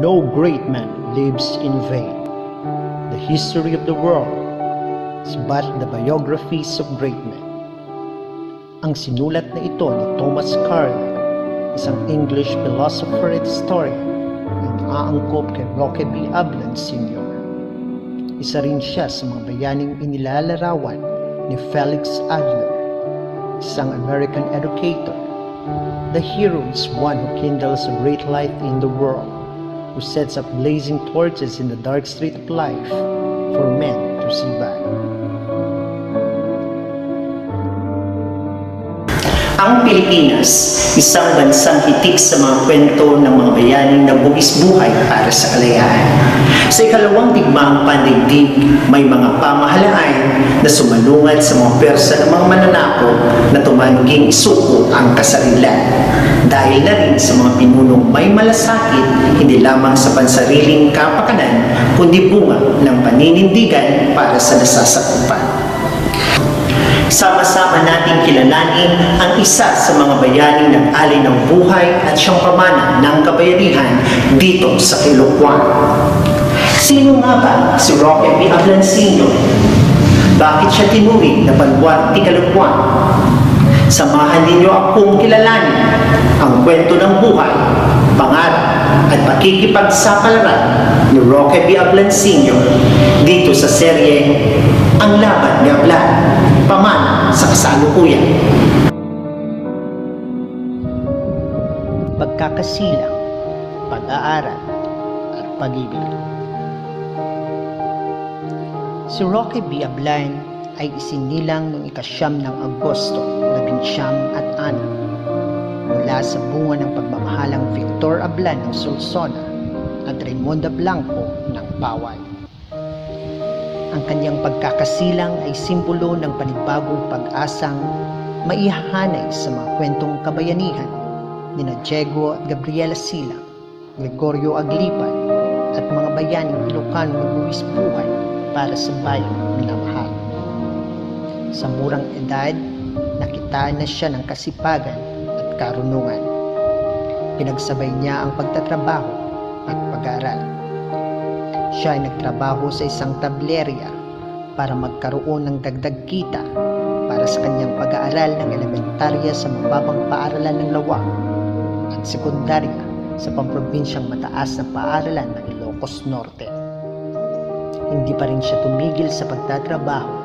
No great man lives in vain. The history of the world is but the biographies of great men. Ang sinulat na ito ni Thomas Carlyle, isang English philosopher at historian na aangkop kay Roque B. Ablan Sr. Isa rin siya sa mga bayaning inilalarawan ni Felix Adler, isang American educator. The hero is one who kindles a great light in the world, who sets up blazing torches in the dark street of life for men to see by. Ang Pilipinas, isang bansang hitik sa mga kwento ng mga bayaning nagbugis buhay para sa kalayaan. Sa ikalawang digmaang pandaigdig, may mga pamahalaan na sumalungat sa mga persa ng mga mananakop na tumangging isuko ang kasarilan. Dahil na rin sa mga pinunong may malasakit, hindi lamang sa pansariling kapakanan, kundi bunga ng paninindigan para sa nasasakupan. Sama-sama nating kilalanin ang isa sa mga bayaning nag-alay ng buhay at siyang pamana ng kabayanihan dito sa Ilocos. Sino nga ba si Roque B. Ablan Sr.? Bakit siya tinuring na baluarte Caloocan? Samahan ninyo akong kilalanin ang kwento ng buhay, pangarap at pakikipagsapalaran ni Roque B. Ablan Sr. dito sa seryeng Ang Laban ni Ablan, pamana sa kasalukuyan. Pagkakasilang, pag-aaral at pag-ibig. Si Roque B. Ablan ay isinilang noong ika-9 ng Agosto, 1906 mula sa bunga ng pagmamahalang Victor Ablan ng Solsona at Raimonda Blanco ng Bawal. Ang kanyang pagkakasilang ay simbolo ng panibagong pag-asang maihahanay sa mga kwentong kabayanihan ni Diego at Gabriela Silang, Gregorio Aglipan at mga bayaning Ilocano nagbuwis buhay para sa bayang minamahal. Sa murang edad, nakitaan na siya ng kasipagan at karunungan. Pinagsabay niya ang pagtatrabaho at pag-aaral. Siya ay nagtrabaho sa isang tablerya para magkaroon ng dagdag kita para sa kanyang pag-aaral ng elementarya sa mababang paaralan ng Lawag at sekundarya sa pamprobinsyang mataas na paaralan ng Ilocos Norte. Hindi pa rin siya tumigil sa pagtatrabaho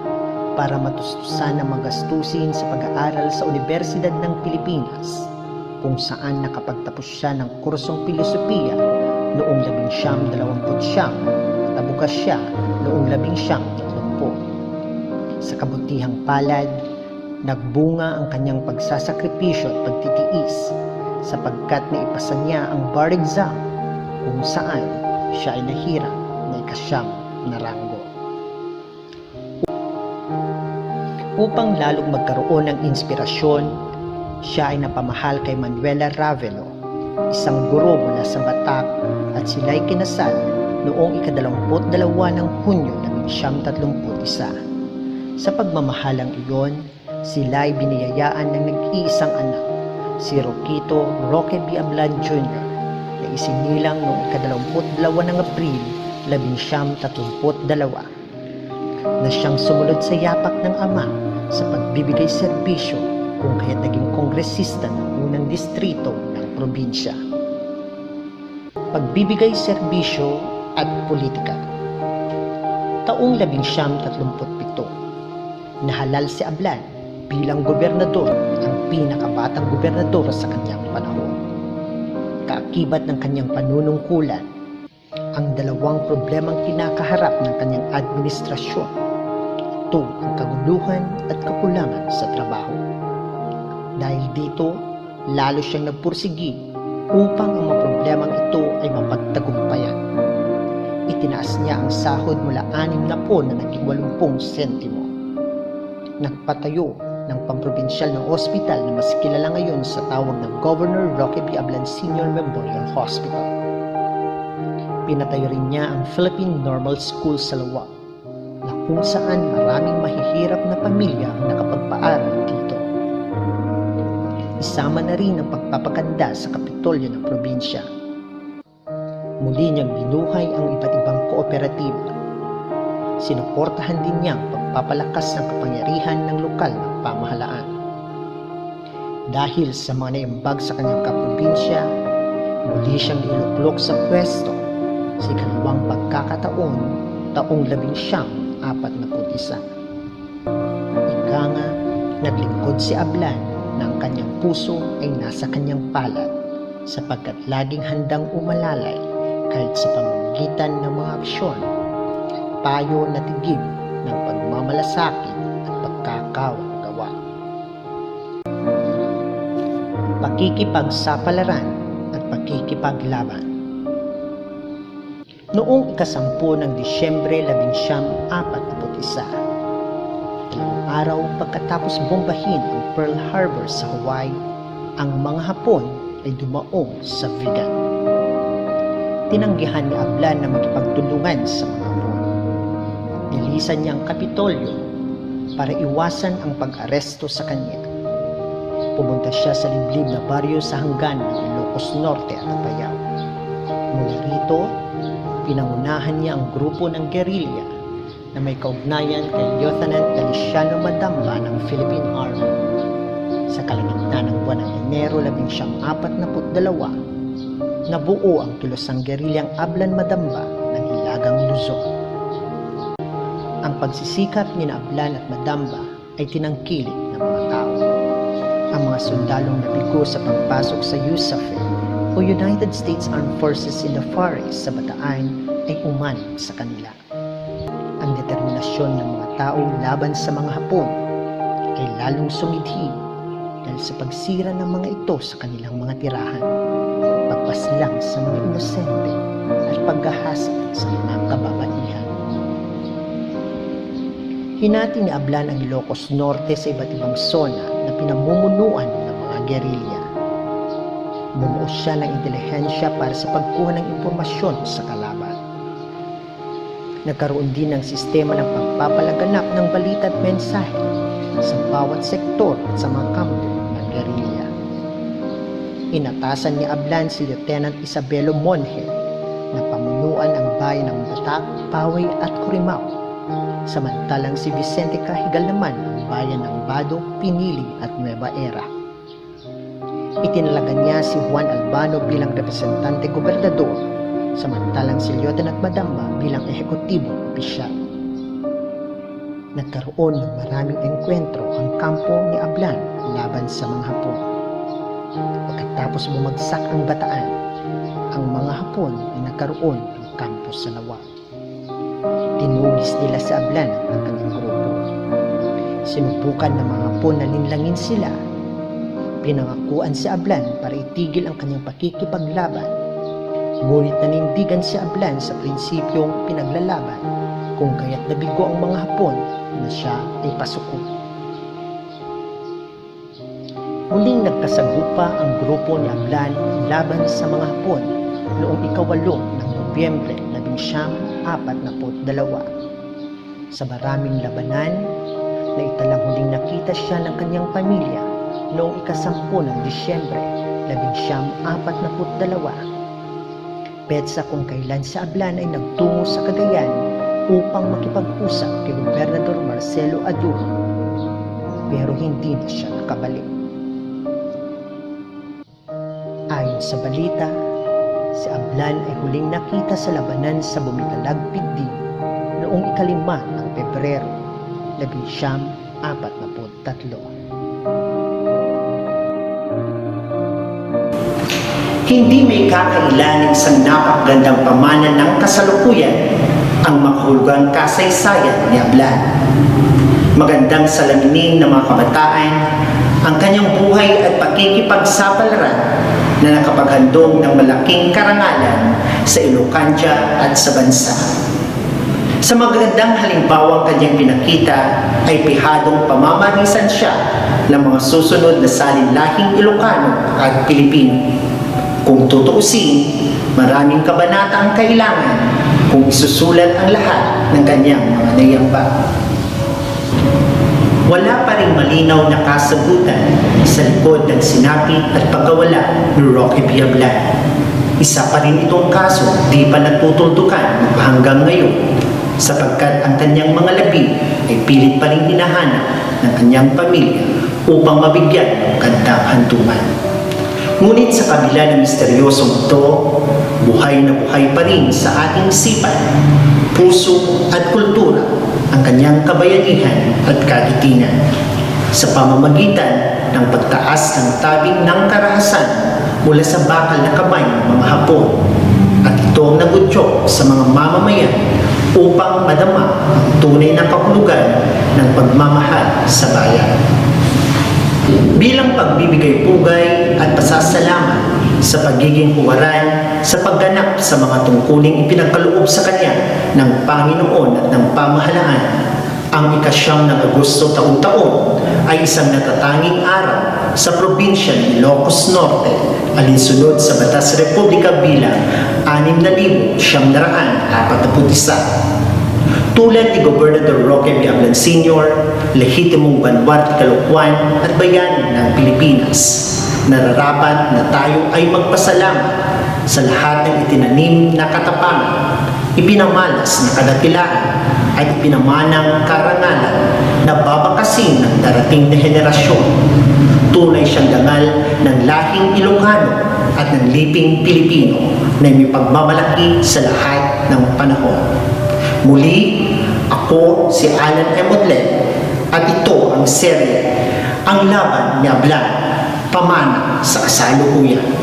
para matustusan ang magastusin sa pag-aaral sa Universidad ng Pilipinas, kung saan nakapagtapos siya ng kursong filosofiya noong 1929 at nabukas siya noong 1930. Sa kabutihang palad, nagbunga ang kanyang pagsasakripisyo at pagtitiis sapagkat naipasa niya ang bar exam kung saan siya ay nahirap na ika-9 na ranggo. Upang lalong magkaroon ng inspirasyon, siya ay napamahal kay Manuela Ravelo, isang guro mula sa Batak, at sila'y kinasal noong ika-22 ng Hunyo 1931. Sa pagmamahalang iyon, sila'y biniyayaan ng nag-iisang anak, si Roquito Roque B. Ablan Jr., na isinilang noong ika-22 ng Abril 1932, na siyang sumunod sa yapak ng ama sa pagbibigay serbisyo kung kaya't naging kongresista ng unang distrito ng probinsya. Pagbibigay serbisyo at politika. Taong 1937, nahalal si Ablan bilang gobernador, ang pinakabatang gobernador sa kanyang panahon. Kaakibat ng kanyang panunungkulan ang dalawang problemang kinakaharap ng kanyang administrasyon. Ito ang kaguluhan at kakulangan sa trabaho. Dahil dito, lalo siyang nagpursigi upang ang mga problemang ito ay mapagtagumpayan. Itinaas niya ang sahod mula 60 na naging 80 sentimo. Nagpatayo ng pamprobinsyal na ospital na mas kilala ngayon sa tawag ng Governor Roque B. Ablan Sr. Memorial Hospital. Pinatayo rin niya ang Philippine Normal School sa Lawag, na kung saan maraming mahihirap na pamilya ang nakapagpaaral dito. Isama na rin ang pagpapaganda sa kapitolyo ng probinsya. Muli niyang binuhay ang iba't ibang kooperatiba. Sinuportahan din niya ang pagpapalakas ng kapangyarihan ng lokal na pamahalaan. Dahil sa mga naiambag sa kanyang kaprobinsya, muli siyang iluklok sa pwesto sa ikalawang pagkakataon taong 1941. Ika nga, naglingkod si Ablan na ang kanyang puso ay nasa kanyang palad sapagkat laging handang umalalay kahit sa pamamagitan ng mga aksyon, payo na tigib ng pagmamalasakit at pagkakawang-gawa. Pakikipagsapalaran at pakikipaglaban. Noong ika-10 ng Disyembre 1941, ilang araw pagkatapos bombahin ang Pearl Harbor sa Hawaii, ang mga Hapon ay dumaong sa Vigan. Tinanggihan ni Ablan na makipagtulungan sa mga Hapon. Nilisan niya ang Kapitolyo para iwasan ang pag-aresto sa kanya. Pumunta siya sa liblib na baryo sa hanggan ng Ilocos Norte at Apayao. Mula rito, pinangunahan niya ang grupo ng guerrilla na may kaugnayan kay Lieutenant Feliciano Madamba ng Philippine Army. Sa kalagitnaan ng buwan ng Enero 1942, nabuo ang kilosang gerilyang Ablan Madamba ng Hilagang Luzon. Ang pagsisikap ni Ablan at Madamba ay tinangkilik ng mga tao. Ang mga sundalong nabigo sa pagpasok sa USAFE o United States Armed Forces in the Far East sa Bataan ay uman sa kanila. Ang determinasyon ng mga tao laban sa mga Hapon ay lalong sumidhi dahil sa pagsira ng mga ito sa kanilang mga tirahan, pagpaslang sa mga inosente at paghahasa sa mga kababaihan. Hinati ni Ablan ang Ilocos Norte sa iba't ibang zona na pinamumunuan ng mga gerilya. Bumuo siya ng intelihensya para sa pagkuha ng impormasyon sa kalaban. Nagkaroon din ng sistema ng pagpapalaganap ng balita at mensahe sa bawat sektor at sa mga kampo ng gerilya. Inatasan ni Ablan si Lieutenant Isabelo Monje na pamunuan ang bayan ng Batak, Paway at Corimao, samantalang si Vicente Cajigal naman ang bayan ng Bado, Pinili at Nueva Era. Itinalaga niya si Juan Albano bilang representante gobernador, samantalang si Lieutenant Madamba bilang ehekutibong opisyal. Nagkaroon ng maraming engkwentro ang kampo ni Ablan laban sa mga Hapon. Pagkatapos bumagsak ang Bataan, ang mga Hapon ay nagkaroon ng kampo sa Lawa. Tinugis nila sa Ablan ang kanyang grupo. Sinubukan ng mga Hapon na linlangin sila. Pinangakuan si Ablan para itigil ang kanyang pakikipaglaban. Ngunit nanindigan si Ablan sa prinsipyong pinaglalaban kung kaya't nabigo ang mga Hapon na siya ay pasuko. Muling nagkasagupa ang grupo ni Ablan laban sa mga Hapon noong ika-8 ng Nobyembre 1942. Sa maraming labanan, na italang huling nakita siya ng kanyang pamilya noong ika-10 ng Disyembre 1942. Petsa kung kailan si Ablan ay nagtungo sa Cagayan upang makipag-usap kay Gobernador Marcelo Aduro, pero hindi na siya nakabalik. Ayon sa balita, si Ablan ay huling nakita sa labanan sa Bumitalag, Pigdin noong ika-5 ng Pebrero 1943. Hindi may kakailanin sa napakagandang pamana ng kasalukuyan ang makahulugang kasaysayan ni Ablan. Magandang salaminin ng mga kabataan ang kanyang buhay at pakikipagsapalaran na nakapaghandog ng malaking karangalan sa Ilocania at sa bansa. Sa magagandang halimbawang kanyang pinakita ay pihadong pamamarisan siya ng mga susunod na salinlahing Ilocano at Pilipino. Kung tutuusin, maraming kabanata ang kailangan kung isusulat ang lahat ng kanyang mga naiambag. Wala pa ring malinaw na kasagutan sa likod ng sinapit at pagkawala ni Roque B. Ablan. Isa pa rin itong kaso di pa nagtutultukan hanggang ngayon sapagkat ang kanyang mga labi ay pilit pa rin hinahanap ng kanyang pamilya upang mabigyan ng kandang hantungan. Ngunit sa kabila ng misteryosong ito, buhay na buhay pa rin sa ating isipan, puso at kultura ang kanyang kabayanihan at kagitingan sa pamamagitan ng pagtaas ng tabing ng karahasan mula sa bakal na kamay ng mga Hapon at ito ang nagudyok sa mga mamamayan upang madama ang tunay na kahulugan ng pagmamahal sa bayan. Bilang pagbibigay pugay at pasasalamat sa pagiging huwaran sa pagganap sa mga tungkuling ipinagkaloob sa kanya ng Panginoon at ng pamahalaan, ang 9 ng Agosto taon-taon ay isang natatanging araw sa probinsya ng Ilocos Norte, alinsunod sa Batas Republika bilang 6,941. Tulad ni Gobernador Roque B. Ablan Sr., lehitimong banwat Caloocan at bayani ng Pilipinas, nararapat na tayo ay magpasalamat sa lahat ng itinanim na katapangan, ipinamalas na kadakilaan at ipinamanang karangalan na babakasin ng darating na henerasyon. Tunay siyang dangal ng lahing Ilocano at ng liping Pilipino na may pagmamalaki sa lahat ng panahon. Muli, ako si Alan M. Odlet at ito ang serye, Ang Laban ni Ablan, Pamana sa Kasalukuyan.